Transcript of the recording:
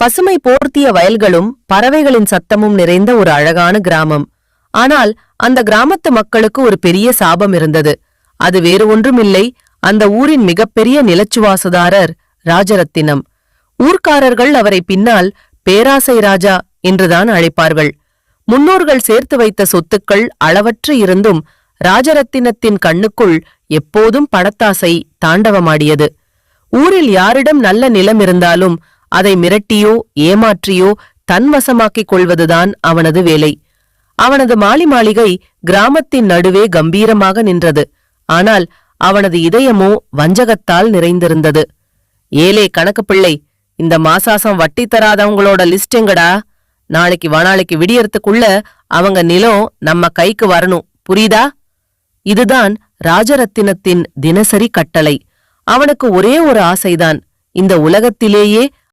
பசுமை போர்த்திய வயல்களும் பறவைகளின் சத்தமும் நிறைந்த ஒரு அழகான கிராமம். ஆனால் அந்த கிராமத்து மக்களுக்கு ஒரு பெரிய சாபம் இருந்தது. அது வேறு ஒன்றுமில்லை, அந்த ஊரின் மிகப்பெரிய நிலச்சுவாசுதாரர் ராஜரத்தினம். ஊர்க்காரர்கள் அவரை பின்னால் பேராசை ராஜா என்றுதான் அழைப்பார்கள். முன்னோர்கள் சேர்த்து வைத்த சொத்துக்கள் அளவற்று இருந்தும் ராஜரத்தினத்தின் கண்ணுக்குள் எப்போதும் பணத்தாசை தாண்டவமாடியது. ஊரில் யாரிடம் நல்ல நிலம் இருந்தாலும் அதை மிரட்டியோ ஏமாற்றியோ தன்வசமாக்கிக் கொள்வதுதான் அவனது வேலை. அவனது மாளிகை கிராமத்தின் நடுவே கம்பீரமாக நின்றது. ஆனால் அவனது இதயமோ வஞ்சகத்தால் நிறைந்திருந்தது. ஏலே கணக்கு பிள்ளை, இந்த மாசாசம் வட்டி தராதவங்களோட லிஸ்ட் எங்கடா? நாளைக்கு வானாளைக்கு விடியறதுக்குள்ள அவங்க நிலம் நம்ம கைக்கு வரணும், புரியுதா? இதுதான் ராஜரத்தினத்தின் தினசரி கட்டளை. அவனுக்கு ஒரே ஒரு ஆசைதான், இந்த உலகத்திலேயே